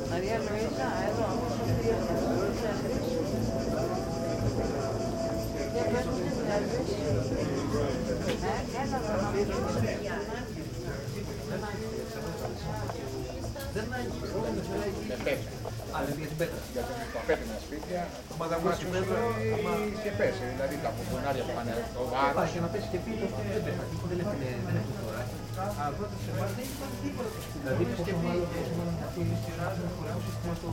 María Luisa, γιατί το απέτεινα σπίτια, μα δεν μας και πέσει, δηλαδή τα φωτονάρια που πάνε στο βάρος. Υπάρχει να πέσει και πίσω, δεν πέφτει, δεν έχει τώρα. Αλλά πρώτα σε εμάς δεν υπάρχει τίποτα το σπίτι. Δηλαδή πόσο μάλλον αυτή η σειρά με χωρέωσες כמו το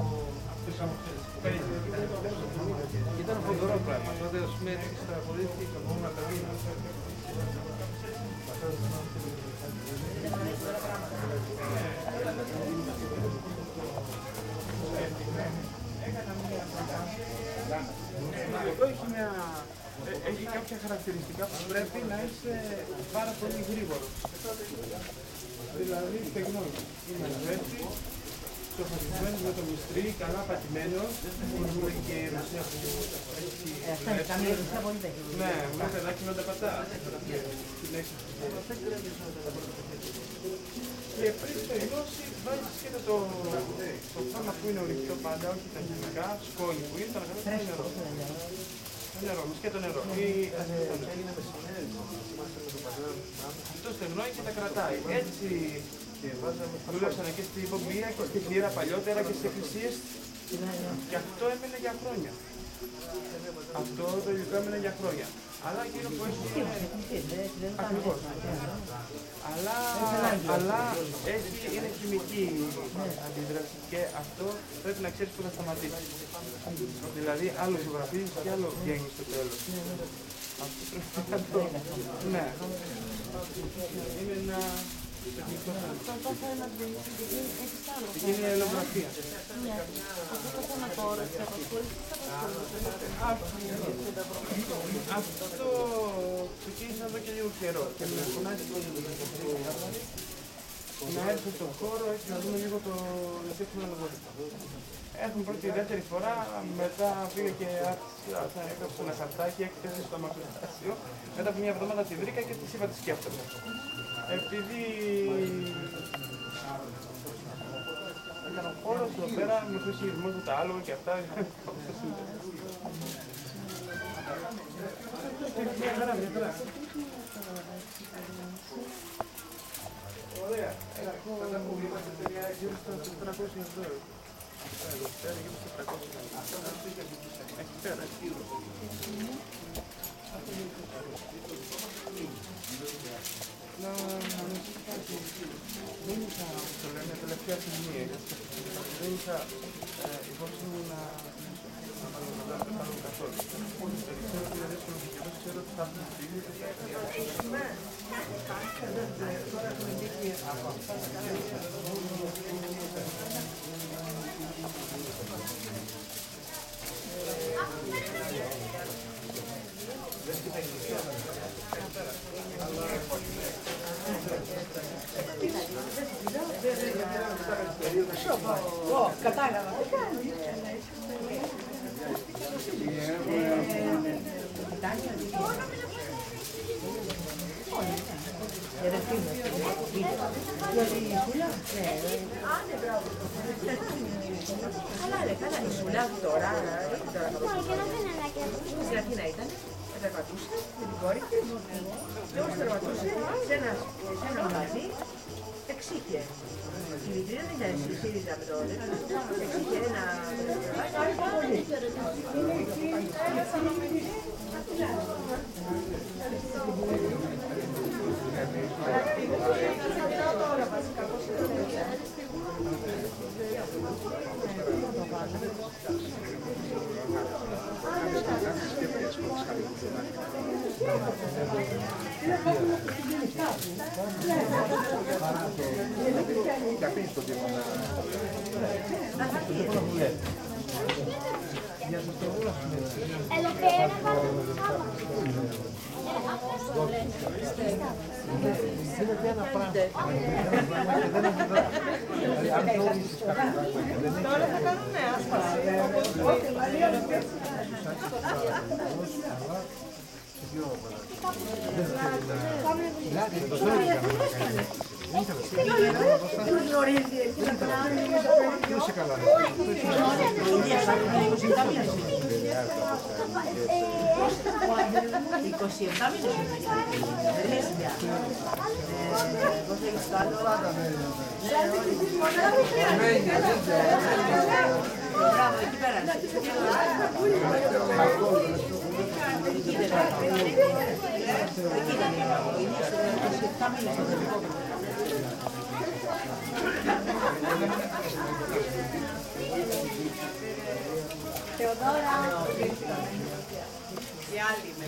αφήσαμε χθες. Ήταν φοβερό πράγμα, τότε ας πούμε έτσι στραβολήθηκε και μόνο να τα δει. Αυτό έχει κάποια χαρακτηριστικά που πρέπει να είσαι πάρα πολύ γρήγορο. Δηλαδή, στεγνός, είναι έτσι, στοχασμένος με το μυστρή, καλά πατημένος, έχουμε και η Ρωσία που έχει... Αυτά είναι καμία Ρωσία πολύ δεν. Ναι, με παιδάκι να τα πατά. Και πριν τελειώσει, βάζεις και το φάρμα που είναι ορυκτό πάντα, όχι τα χημικά, σκόνη που είναι, το νερό. Το νερό, και το νερό. Το στεγνό και τα κρατάει. Έτσι δουλεύσανε και στην Πομπία και στη Φλήρα παλιότερα και στις εκκλησίες. Και αυτό έμενε για χρόνια. Αυτό το υλικό έμενε για χρόνια. Αλλά εκείνο που έχει... Ακριβώς. Αλλά είναι χημική αντίδραση και αυτό πρέπει να ξέρεις που θα σταματήσει. Δηλαδή άλλο ζωγραφίζεις και άλλο βγαίνει στο τέλος. Αυτό πρέπει να το... Ναι. Είναι ένα... Αυτό θα είναι να δημιουργήσει και έχεις άλλο. Είναι ελογραφία. Ναι. Αυτό το θέμα τώρα, σε απασχολήσεις, Αυτό ξεκίνησα εδώ και λίγο καιρό και με φωνάζει να έρθω στον χώρο έτσι να δούμε λίγο το τέχνο λογοτυπώ. Έχουμε πρώτη δεύτερη φορά, μετά πήγα και έγραψα ένα χαρτάκι, έκθεση στο μαθηματικό. Μετά από μια εβδομάδα τη βρήκα και της είπα τι σκέφτομαι. Επειδή ήταν ο χώρος εδώ πέρα με χρησιμισμό του τα άλογα και αυτά. Ωραία. Θα τα πούμε, είμαστε γύρω στα 400 ευρώ. Εδώ πέρα γύρω στα 300 ευρώ. Εκεί πέρα. Δεν είχα, το λένε, τελευταία στιγμή, δεν είχα υπόψη μου να πάρω καθόλου. Ξέρω ότι είναι δύσκολο και εγώ ξέρω ότι θα έχουν φύγει και θα κατάλαβα. Καλά, η Σούλα τώρα, στην Αθήνα ήταν, περπατούσε με την κόρη της και όσο περπατούσε σε ένα μαγαζί εξήχε. Η βιτρίνα δεν ήταν ΣΥΡΙΖΑ με το εξήχε ένα... Capito di una... È lo che era fatto Τώρα θα κάνουμε άσπαση. Θεοδόρα, οι άλλοι με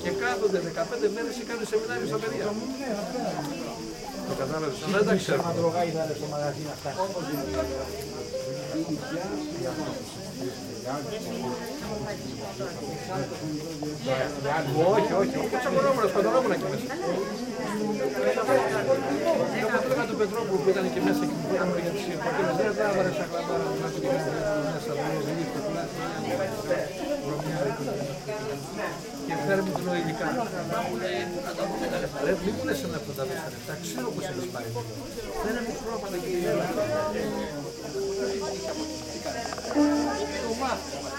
Και κάθονται 15 μέρες και κάνουν σεμινάριο στα παιδιά. Το κατάλαβες, δεν τα ξέρω. στο μαγαζί να φτάσει. Όχι, όχι, όχι, τσακωνόμουν, σκοτωνόμουν εκεί μέσα. Εγώ έλεγα του Πετρόπουλου που ήταν εκεί μέσα και που ήταν για τις υποκίνες, δεν τα έβαρε σαν κλάμπα να του κάνει μέσα, δεν είχε και φέρνει την νοηλικά. Μου λέει, να τα πούμε τα λεφτά. Μην μου λες αυτά τα λεφτά, ξέρω πως έχεις πάρει. Δεν είναι μικρό Παναγγελία. Το μάθημα.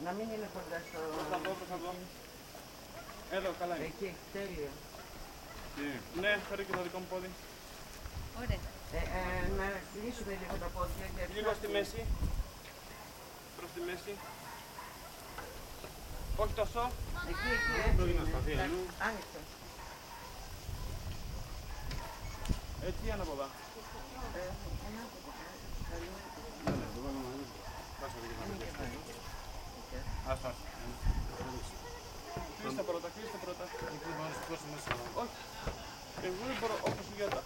Να μην είναι κοντά στο... Προς τα δω. Εδώ, καλά είναι. Εκεί, τέλειο. Ναι, φέρω και το δικό μου πόδι. Ωραία. Να κλείσουμε λίγο τα πόδια. Λίγο στη μέση. Προς τη μέση. Όχι τόσο. Εκεί, Πρέπει να σταθεί αλλού. άνοιξε. Έτσι ή ανάποδα. Κλείστε πρώτα, κλείστε πρώτα. Όχι. Εγώ δεν μπορώ, όπως η γιώτα.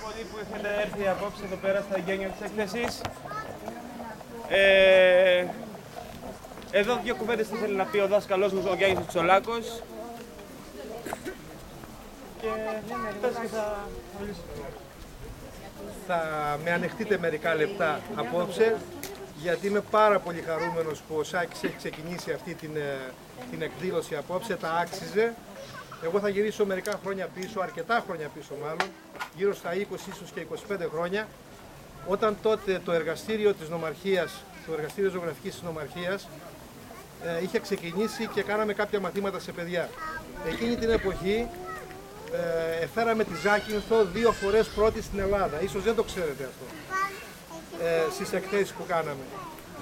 Πολύ που είχατε έρθει απόψε εδώ πέρα στα εγγένεια της έκθεσης. Εδώ δύο κουβέντες θα ήθελε να πει ο δάσκαλός μου, ο Γιάννης Τσολάκος. Και πες και θα μιλήσω. Θα με ανεχτείτε μερικά λεπτά απόψε, γιατί είμαι πάρα πολύ χαρούμενος που ο Σάκης έχει ξεκινήσει αυτή την εκδήλωση απόψε, τα άξιζε. Εγώ θα γυρίσω μερικά χρόνια πίσω, αρκετά χρόνια πίσω μάλλον, γύρω στα 20 ίσως και 25 χρόνια, όταν τότε το εργαστήριο της Νομαρχίας, το εργαστήριο ζωγραφικής της Νομαρχίας, είχε ξεκινήσει και κάναμε κάποια μαθήματα σε παιδιά. Εκείνη την εποχή φέραμε τη Ζάκυνθο 2 φορές πρώτη στην Ελλάδα, ίσως δεν το ξέρετε αυτό, στις εκθέσεις που κάναμε.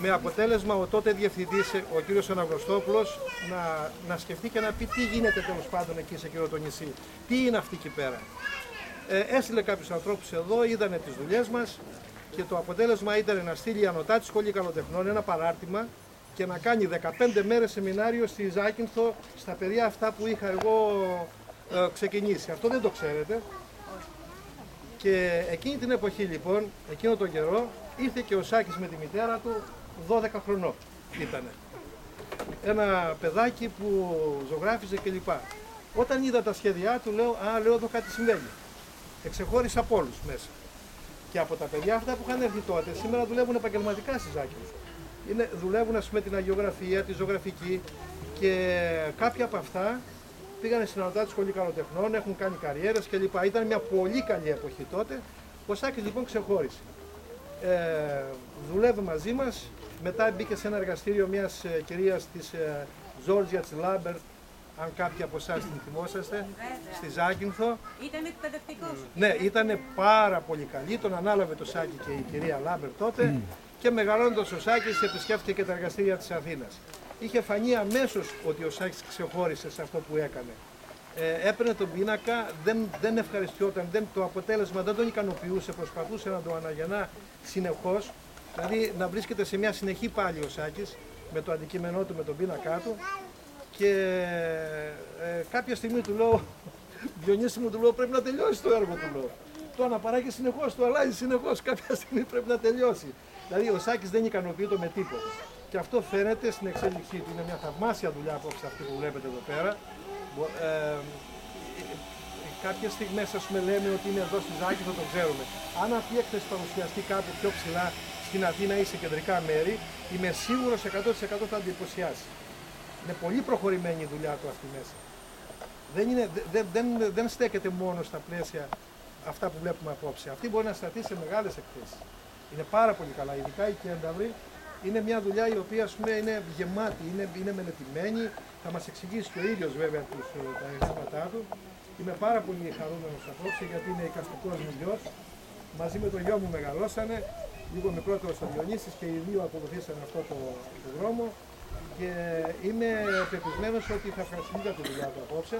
Με αποτέλεσμα ο τότε διευθυντής, ο κύριος Αναγνωστόπουλος, να σκεφτεί και να πει τι γίνεται τέλος πάντων εκεί σε εκείνο το νησί, τι είναι αυτή εκεί πέρα. Έστειλε κάποιους ανθρώπους εδώ, είδανε τις δουλειές μας και το αποτέλεσμα ήταν να στείλει ανωτά τη Σχολή Καλοτεχνών ένα παράρτημα και να κάνει 15 μέρες σεμινάριο στη Ζάκυνθο στα παιδιά αυτά που είχα εγώ ξεκινήσει. Αυτό δεν το ξέρετε. Και εκείνη την εποχή λοιπόν, εκείνο τον καιρό, ήρθε και ο Σάκης με τη μητέρα του, 12 χρονών ήτανε. Ένα παιδάκι που ζωγράφιζε κλπ. Όταν είδα τα σχέδιά του, λέω εδώ κάτι συμβαίνει. Εξεχώρισα από όλους μέσα. Και από τα παιδιά αυτά που είχαν έρθει τότε, σήμερα δουλεύουν επαγγελματικά στη Ζάκυνθο. Δουλεύουν ας πούμε την αγιογραφία, τη ζωγραφική και κάποια από αυτά πήγανε στην ανωτάτη Σχολή Καλοτεχνών, έχουν κάνει καριέρες κλπ. Ήταν μια πολύ καλή εποχή τότε. Ο Σάκης λοιπόν ξεχώρισε. Δουλεύει μαζί μας, μετά μπήκε σε ένα εργαστήριο μιας κυρίας της Ζόρτζια Λάμπερτ, αν κάποιοι από εσάς την θυμόσαστε, στη Ζάκυνθο. Ήταν εκπαιδευτικός. Ναι, ήταν πάρα πολύ καλή, τον ανάλαβε το Σάκη και η κυρία Λάμπερτ τότε και μεγαλώνοντας ο Σάκης επισκέφθηκε και τα εργαστήρια της Αθήνας. Είχε φανεί αμέσως ότι ο Σάκης ξεχώρισε σε αυτό που έκανε. Έπαιρνε τον πίνακα, δεν ευχαριστιόταν, το αποτέλεσμα δεν τον ικανοποιούσε, προσπαθούσε να το αναγεννά συνεχώς, δηλαδή να βρίσκεται σε μια συνεχή πάλι ο Σάκης με το αντικείμενό του, με τον πίνακά του και κάποια στιγμή του λέω, Διονύση μου, του λέω πρέπει να τελειώσει το έργο του, λέω. Το αναπαράγει συνεχώς, το αλλάζει συνεχώς, κάποια στιγμή πρέπει να τελειώσει. Δηλαδή ο Σάκης δεν ικανοποιείται με τίποτα. Και αυτό φαίνεται στην εξέλιξή του. Είναι μια θαυμάσια δουλειά απόψε αυτή που βλέπετε εδώ πέρα. Κάποιες στιγμές ας πούμε λέμε ότι είναι εδώ στη Ζάκη, θα το ξέρουμε. Αν αυτή η έκθεση παρουσιαστεί κάπου πιο ψηλά στην Αθήνα ή σε κεντρικά μέρη, είμαι σίγουρος 100% θα εντυπωσιάσει. Είναι πολύ προχωρημένη η δουλειά του αυτή μέσα. Δεν στέκεται μόνο στα πλαίσια αυτά που βλέπουμε απόψε. Αυτή μπορεί να σταθεί σε μεγάλες εκθέσεις. Είναι πάρα πολύ καλά, ειδικά οι κένταυροι Είναι μια δουλειά η οποία ας πούμε, είναι γεμάτη, είναι μελετημένη. Θα μας εξηγήσει και ο ίδιος βέβαια τα εγγράφματά του. Είμαι πάρα πολύ χαρούμενος απόψε γιατί είναι εικαστικός μου γιος. Μαζί με τον γιο μου μεγαλώσανε, λίγο μικρότερο ο Διονύσης και οι δύο ακολουθήσαν αυτό το δρόμο. Και είμαι πεπισμένος ότι θα ευχαριστηθεί τη δουλειά του απόψε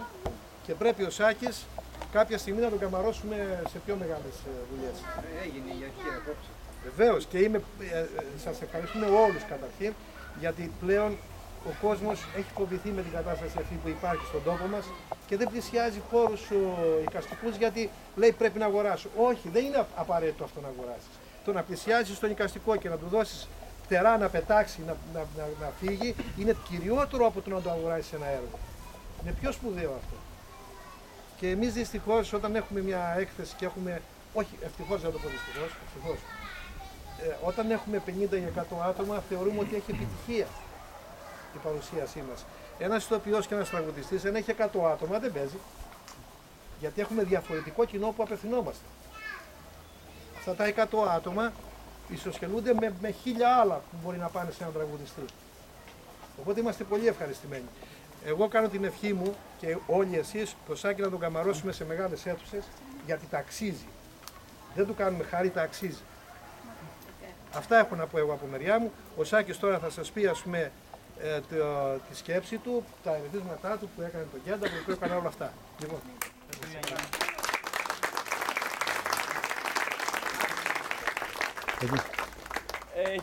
και πρέπει ο Σάκης κάποια στιγμή να τον καμαρώσουμε σε πιο μεγάλες δουλειές. Έγινε η αρχή απόψε. Βεβαίως και σας ευχαριστούμε όλους καταρχήν γιατί πλέον ο κόσμος έχει φοβηθεί με την κατάσταση αυτή που υπάρχει στον τόπο μας και δεν πλησιάζει χώρους εικαστικούς γιατί λέει πρέπει να αγοράσω. Όχι, δεν είναι απαραίτητο αυτό να αγοράσεις. Το να πλησιάζεις στον εικαστικό και να του δώσεις φτερά να πετάξει, να φύγει, είναι κυριότερο από το να το αγοράσεις ένα έργο. Είναι πιο σπουδαίο αυτό. Και εμείς δυστυχώς όταν έχουμε μια έκθεση και έχουμε, όχι ευτυχώς δεν το πω ευτυχώς, όταν έχουμε 50 ή 100 άτομα θεωρούμε ότι έχει επιτυχία η παρουσίασή μας. Ένας ηθοποιός και ένας τραγουδιστής, αν έχει 100 άτομα δεν παίζει. Γιατί έχουμε διαφορετικό κοινό που απευθυνόμαστε. Αυτά τα 100 άτομα ισοσχελούνται με 1000 άλλα που μπορεί να πάνε σε έναν τραγουδιστή. Οπότε είμαστε πολύ ευχαριστημένοι. Εγώ κάνω την ευχή μου και όλοι εσείς το Σάκη να τον καμαρώσουμε σε μεγάλες αίθουσες γιατί τα αξίζει. Δεν του κάνουμε χάρη, τα αξίζει. Αυτά έχω να πω εγώ από μεριά μου. Ο Σάκης τώρα θα σας πει ας πούμε τη σκέψη του, τα ερεθίσματά του που έκανε το Κένταβρο, που έκανε όλα αυτά. Λοιπόν.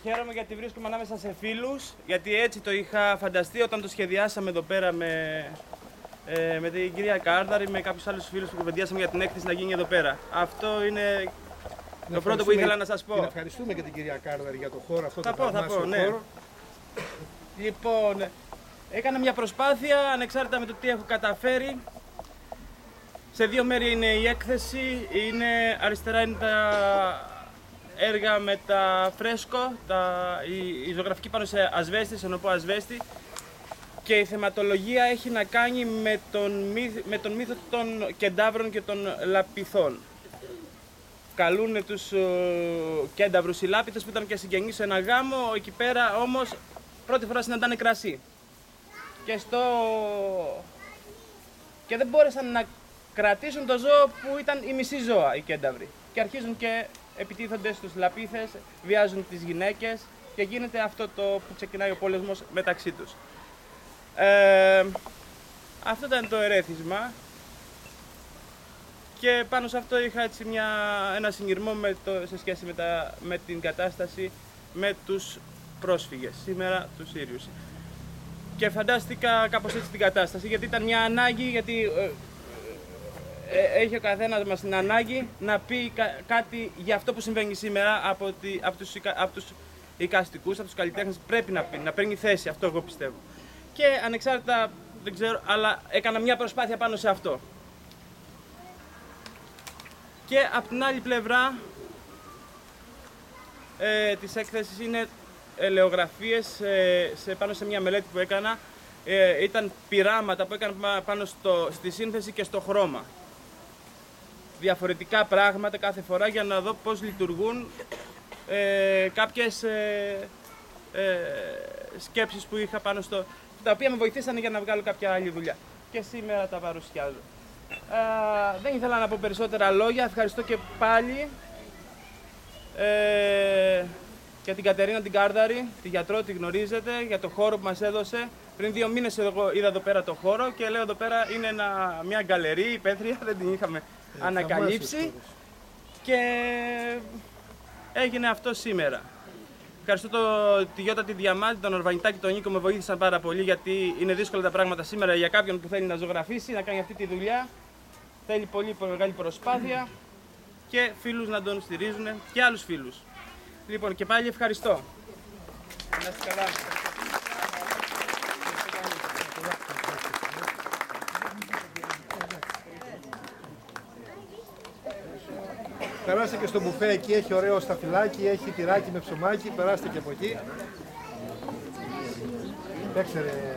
Χαίρομαι γιατί βρίσκομαι ανάμεσα σε φίλους, γιατί έτσι το είχα φανταστεί όταν το σχεδιάσαμε εδώ πέρα με την κυρία Κάρδαρη, με κάποιους άλλους φίλους που κουβεντιάσαμε για την έκθεση να γίνει εδώ πέρα. Αυτό είναι το πρώτο που ήθελα να σας πω. Και να ευχαριστούμε και την κυρία Κάρδαρη για το χώρο αυτό, θα πω, ναι. χώρο. Λοιπόν, έκανα μια προσπάθεια, ανεξάρτητα με το τι έχω καταφέρει. Σε δύο μέρη είναι η έκθεση, αριστερά είναι τα έργα με τα φρέσκο, η ζωγραφική πάνω σε ασβέστη, σε νοπό ασβέστη και η θεματολογία έχει να κάνει με τον μύθο των κεντάβρων και των λαπιθών. Καλούν τους κένταβρους οι λάπηθες που ήταν και συγγενείς σε ένα γάμο, εκεί πέρα όμως πρώτη φορά συναντάνε κρασί. Και δεν μπόρεσαν να κρατήσουν το ζώο που ήταν η μισή ζώα οι κένταβροι. Και αρχίζουν και επιτίθονται στους λαπίθες, βιάζουν τις γυναίκες και γίνεται αυτό το που ξεκινάει ο πόλεμος μεταξύ τους. Αυτό ήταν το ερέθισμα και πάνω σε αυτό είχα έτσι ένα συνειρμό σε σχέση με την κατάσταση με τους πρόσφυγες, σήμερα τους Σύριους. Και φαντάστηκα κάπως έτσι την κατάσταση, γιατί ήταν μια ανάγκη, γιατί έχει ο καθένας μας την ανάγκη να πει κάτι για αυτό που συμβαίνει σήμερα από τους εικαστικούς, από τους καλλιτέχνες, πρέπει να πει, να παίρνει θέση, αυτό εγώ πιστεύω. Και ανεξάρτητα, δεν ξέρω, αλλά έκανα μια προσπάθεια πάνω σε αυτό. Και από την άλλη πλευρά της έκθεσης είναι ελαιογραφίες πάνω σε μια μελέτη που έκανα. Ήταν πειράματα που έκανα πάνω στη σύνθεση και στο χρώμα. Διαφορετικά πράγματα κάθε φορά για να δω πώς λειτουργούν κάποιες σκέψεις που είχα πάνω τα οποία με βοηθήσαν για να βγάλω κάποια άλλη δουλειά. Και σήμερα τα παρουσιάζω. Δεν ήθελα να πω περισσότερα λόγια. Ευχαριστώ και πάλι για την Κατερίνα την Κάρδαρη, τη γιατρό, τη γνωρίζετε, για το χώρο που μας έδωσε. Πριν 2 μήνες εγώ είδα εδώ πέρα το χώρο και λέω εδώ πέρα είναι μια γκαλερί υπαίθρια, δεν την είχαμε ανακαλύψει και έγινε αυτό σήμερα. Ευχαριστώ τη Γιώτα τη Διαμάντη, τον Ορβανιτάκη, τον Νίκο, με βοήθησαν πάρα πολύ γιατί είναι δύσκολα τα πράγματα σήμερα για κάποιον που θέλει να ζωγραφίσει, να κάνει αυτή τη δουλειά. Θέλει πολύ μεγάλη προσπάθεια και φίλους να τον στηρίζουν και άλλους φίλους. Λοιπόν, και πάλι ευχαριστώ. Να είστε καλά. Περάστε και στο μπουφέ εκεί, έχει ωραίο σταφυλάκι, έχει τυράκι με ψωμάκι, περάστε και από εκεί. Παίξε ρε.